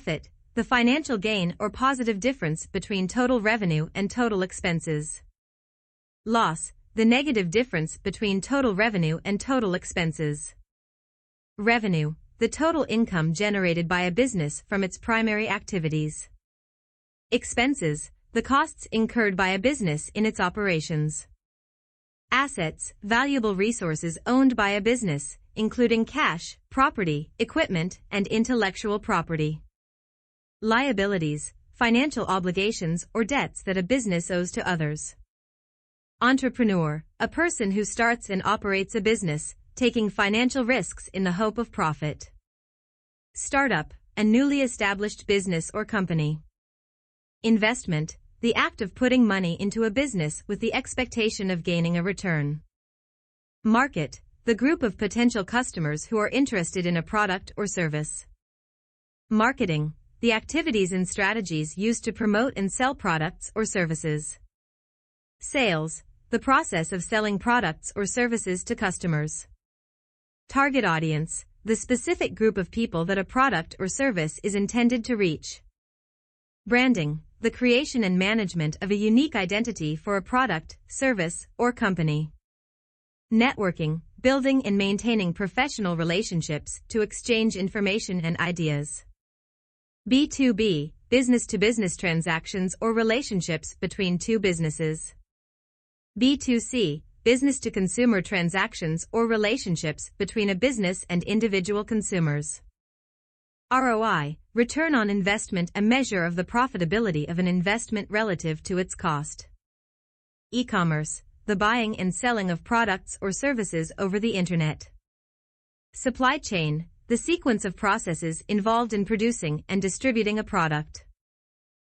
Profit, the financial gain or positive difference between total revenue and total expenses. Loss, the negative difference between total revenue and total expenses. Revenue, the total income generated by a business from its primary activities. Expenses, the costs incurred by a business in its operations. Assets, valuable resources owned by a business, including cash, property, equipment, and intellectual property. Liabilities, financial obligations or debts that a business owes to others. Entrepreneur, a person who starts and operates a business, taking financial risks in the hope of profit. Startup, a newly established business or company. Investment, the act of putting money into a business with the expectation of gaining a return. Market, the group of potential customers who are interested in a product or service. Marketing, the activities and strategies used to promote and sell products or services. Sales, the process of selling products or services to customers. Target audience, the specific group of people that a product or service is intended to reach. Branding, the creation and management of a unique identity for a product, service, or company. Networking, building and maintaining professional relationships to exchange information and ideas. B2B, business-to-business transactions or relationships between two businesses. B2C, business-to-consumer transactions or relationships between a business and individual consumers. ROI, return on investment, a measure of the profitability of an investment relative to its cost. E-commerce, the buying and selling of products or services over the internet. Supply chain, the sequence of processes involved in producing and distributing a product.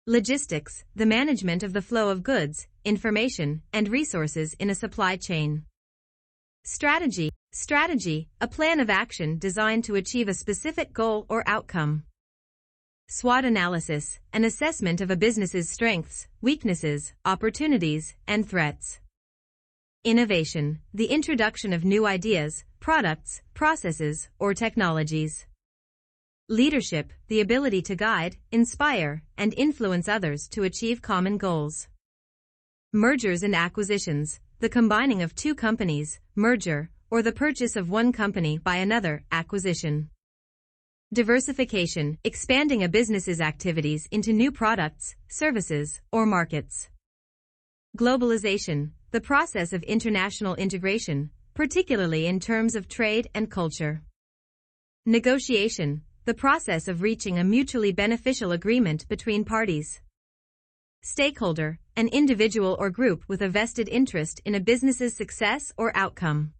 Logistics, the management of the flow of goods, information, and resources in a supply chain. Strategy, a plan of action designed to achieve a specific goal or outcome. SWOT analysis, an assessment of a business's strengths, weaknesses, opportunities, and threats. Innovation, the introduction of new ideas, products, processes, or technologies. Leadership, the ability to guide, inspire, and influence others to achieve common goals. Mergers and acquisitions, the combining of two companies, merger, or the purchase of one company by another, acquisition. Diversification, expanding a business's activities into new products, services, or markets. Globalization, the process of international integration, particularly in terms of trade and culture. Negotiation, the process of reaching a mutually beneficial agreement between parties. Stakeholder, an individual or group with a vested interest in a business's success or outcome.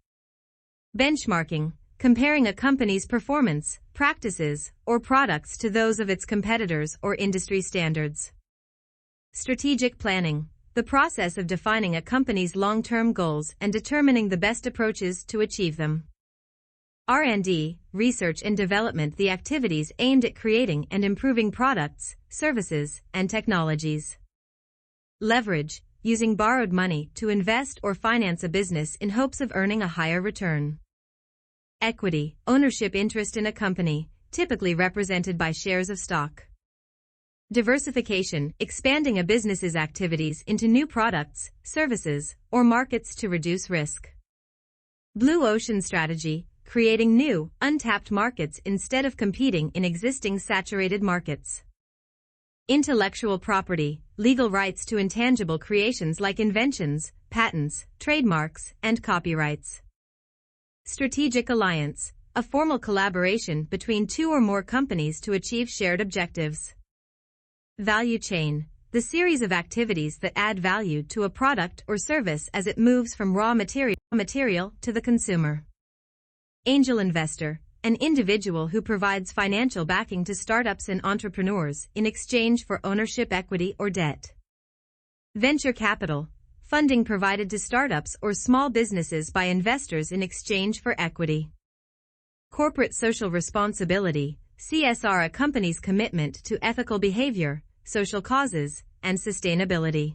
Benchmarking, comparing a company's performance, practices, or products to those of its competitors or industry standards. Strategic planning, the process of defining a company's long-term goals and determining the best approaches to achieve them. R&D, research and development, the activities aimed at creating and improving products, services, and technologies. Leverage, using borrowed money to invest or finance a business in hopes of earning a higher return. Equity, ownership interest in a company, typically represented by shares of stock. Diversification, expanding a business's activities into new products, services, or markets to reduce risk. Blue ocean strategy, creating new, untapped markets instead of competing in existing saturated markets. Intellectual property, legal rights to intangible creations like inventions, patents, trademarks, and copyrights. Strategic alliance, a formal collaboration between two or more companies to achieve shared objectives. Value chain, the series of activities that add value to a product or service as it moves from raw material to the consumer. Angel investor, an individual who provides financial backing to startups and entrepreneurs in exchange for ownership, equity, or debt. Venture capital, funding provided to startups or small businesses by investors in exchange for equity. Corporate social responsibility, CSR, a company's commitment to ethical behavior, social causes, and sustainability.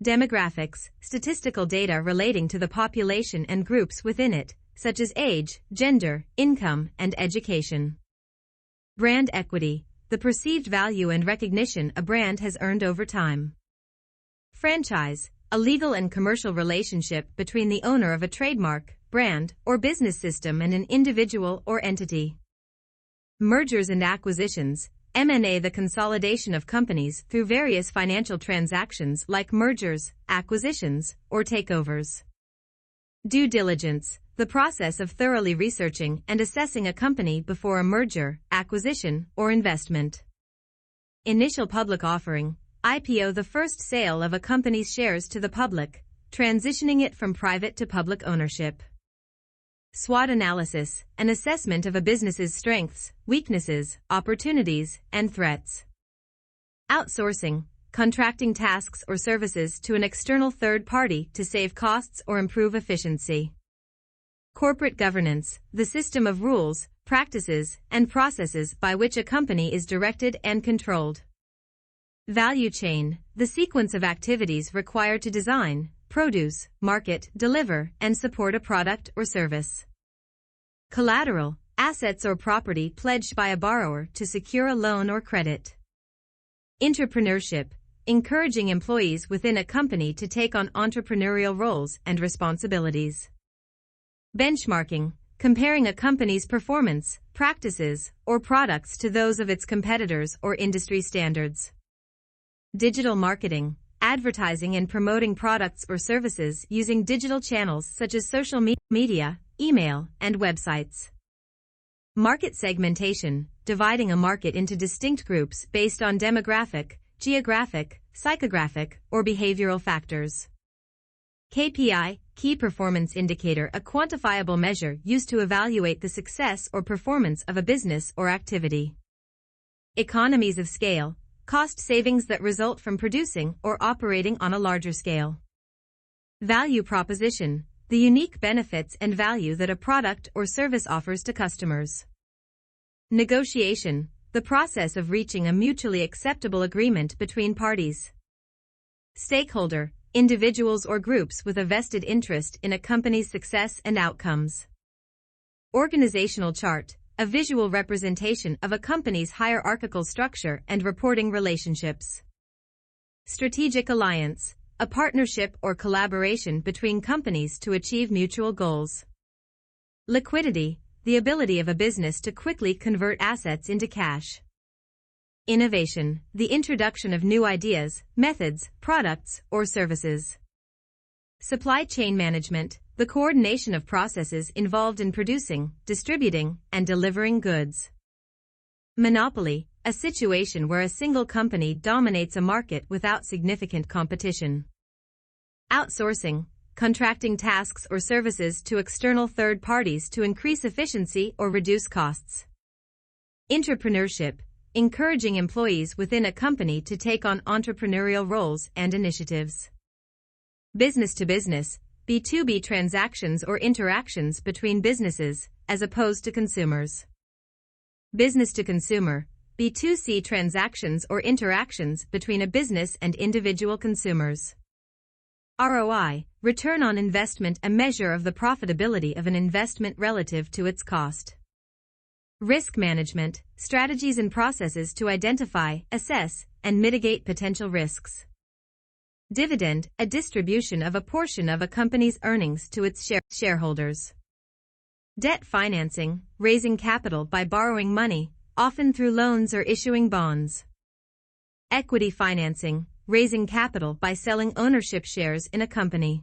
Demographics, statistical data relating to the population and groups within it, such as age, gender, income, and education. Brand equity, the perceived value and recognition a brand has earned over time. Franchise, a legal and commercial relationship between the owner of a trademark, brand, or business system and an individual or entity. Mergers and acquisitions, M&A, the consolidation of companies through various financial transactions like mergers, acquisitions, or takeovers. Due diligence, the process of thoroughly researching and assessing a company before a merger, acquisition, or investment. Initial public offering, IPO, the first sale of a company's shares to the public, transitioning it from private to public ownership. SWOT analysis, an assessment of a business's strengths, weaknesses, opportunities, and threats. Outsourcing, contracting tasks or services to an external third party to save costs or improve efficiency. Corporate governance, the system of rules, practices, and processes by which a company is directed and controlled. Value chain, the sequence of activities required to design, produce, market, deliver, and support a product or service. Collateral, assets or property pledged by a borrower to secure a loan or credit. Entrepreneurship, encouraging employees within a company to take on entrepreneurial roles and responsibilities. Benchmarking, comparing a company's performance, practices, or products to those of its competitors or industry standards. Digital marketing, advertising and promoting products or services using digital channels such as social media, email, and websites. Market segmentation, dividing a market into distinct groups based on demographic, geographic, psychographic, or behavioral factors. KPI, key performance indicator, a quantifiable measure used to evaluate the success or performance of a business or activity. Economies of scale, cost savings that result from producing or operating on a larger scale. Value proposition, the unique benefits and value that a product or service offers to customers. Negotiation, the process of reaching a mutually acceptable agreement between parties. Stakeholder, individuals or groups with a vested interest in a company's success and outcomes. Organizational chart, a visual representation of a company's hierarchical structure and reporting relationships. Strategic alliance, a partnership or collaboration between companies to achieve mutual goals. Liquidity, the ability of a business to quickly convert assets into cash. Innovation, the introduction of new ideas, methods, products, or services. Supply chain management, the coordination of processes involved in producing, distributing, and delivering goods. Monopoly, a situation where a single company dominates a market without significant competition. Outsourcing, contracting tasks or services to external third parties to increase efficiency or reduce costs. Entrepreneurship, encouraging employees within a company to take on entrepreneurial roles and initiatives. Business to business, B2B transactions or interactions between businesses, as opposed to consumers. Business to consumer, B2C transactions or interactions between a business and individual consumers. ROI, return on investment, a measure of the profitability of an investment relative to its cost. Risk management, strategies and processes to identify, assess, and mitigate potential risks. Dividend, a distribution of a portion of a company's earnings to its shareholders. Debt financing, raising capital by borrowing money, often through loans or issuing bonds. Equity financing, raising capital by selling ownership shares in a company.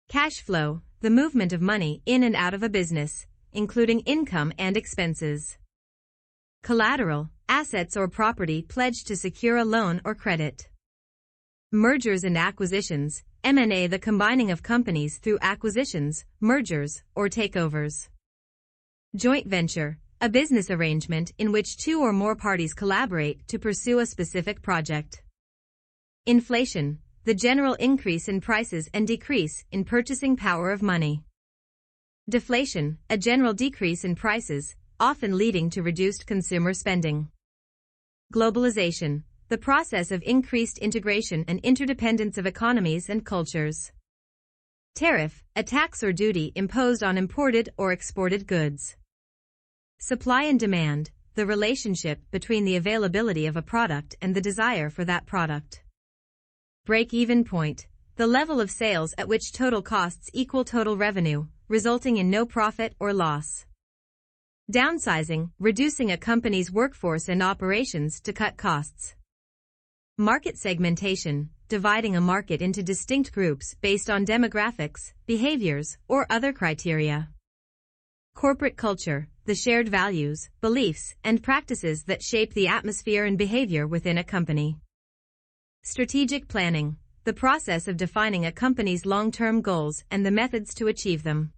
Cash flow, the movement of money in and out of a business, including income and expenses. Collateral, assets or property pledged to secure a loan or credit. Mergers and acquisitions, M&A, the combining of companies through acquisitions, mergers, or takeovers. Joint venture, a business arrangement in which two or more parties collaborate to pursue a specific project. Inflation, the general increase in prices and decrease in purchasing power of money. Deflation, a general decrease in prices, often leading to reduced consumer spending. Globalization, the process of increased integration and interdependence of economies and cultures. Tariff, a tax or duty imposed on imported or exported goods. Supply and demand, the relationship between the availability of a product and the desire for that product. Break-even point, the level of sales at which total costs equal total revenue, resulting in no profit or loss. Downsizing, reducing a company's workforce and operations to cut costs. Market segmentation, dividing a market into distinct groups based on demographics, behaviors, or other criteria. Corporate culture, the shared values, beliefs, and practices that shape the atmosphere and behavior within a company. Strategic planning, the process of defining a company's long-term goals and the methods to achieve them.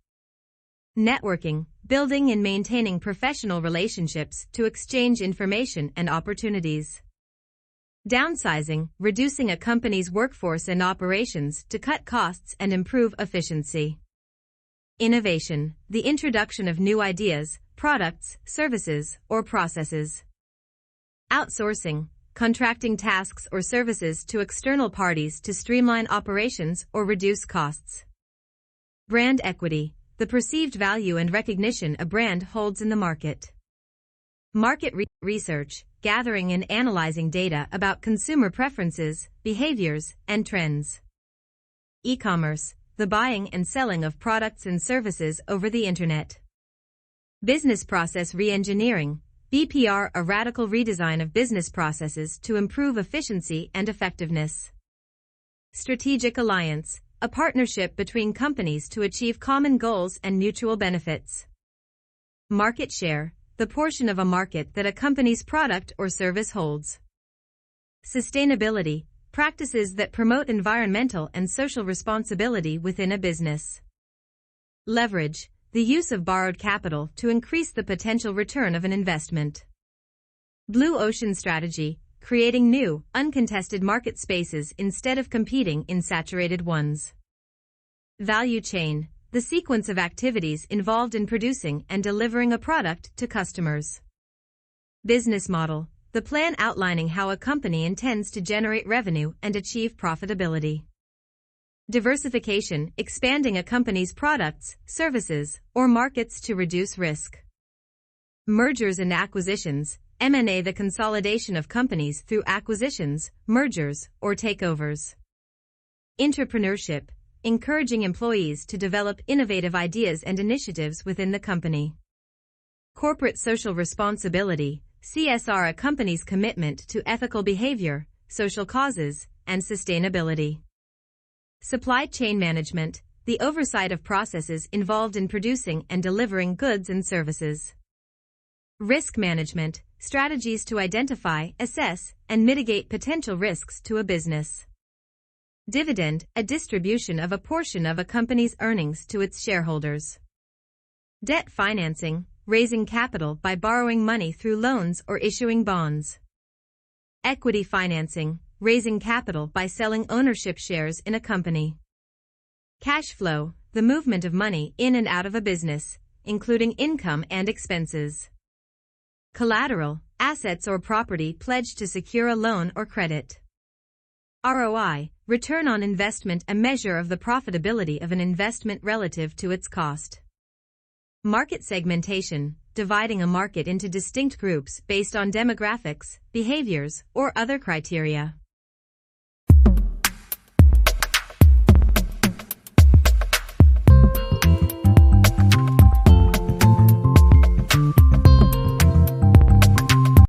Networking, building and maintaining professional relationships to exchange information and opportunities. Downsizing, reducing a company's workforce and operations to cut costs and improve efficiency. Innovation, the introduction of new ideas, products, services, or processes. Outsourcing, contracting tasks or services to external parties to streamline operations or reduce costs. Brand equity, the perceived value and recognition a brand holds in the market. Market research, gathering and analyzing data about consumer preferences, behaviors, and trends. E-commerce, the buying and selling of products and services over the internet. Business process re-engineering, BPR, a radical redesign of business processes to improve efficiency and effectiveness. Strategic alliance, a partnership between companies to achieve common goals and mutual benefits. Market share, the portion of a market that a company's product or service holds. Sustainability, practices that promote environmental and social responsibility within a business. Leverage, the use of borrowed capital to increase the potential return of an investment. Blue ocean strategy, creating new, uncontested market spaces instead of competing in saturated ones. Value chain, the sequence of activities involved in producing and delivering a product to customers. Business model, the plan outlining how a company intends to generate revenue and achieve profitability. Diversification, expanding a company's products, services, or markets to reduce risk. Mergers and acquisitions, M&A, the consolidation of companies through acquisitions, mergers, or takeovers. Entrepreneurship, encouraging employees to develop innovative ideas and initiatives within the company. Corporate social responsibility, CSR, a company's commitment to ethical behavior, social causes, and sustainability. Supply chain management, the oversight of processes involved in producing and delivering goods and services. Risk management, strategies to identify, assess, and mitigate potential risks to a business. Dividend, a distribution of a portion of a company's earnings to its shareholders. Debt financing, raising capital by borrowing money through loans or issuing bonds. Equity financing, raising capital by selling ownership shares in a company. Cash flow, the movement of money in and out of a business, including income and expenses. Collateral, assets or property pledged to secure a loan or credit. ROI, return on investment, a measure of the profitability of an investment relative to its cost. Market segmentation, dividing a market into distinct groups based on demographics, behaviors, or other criteria.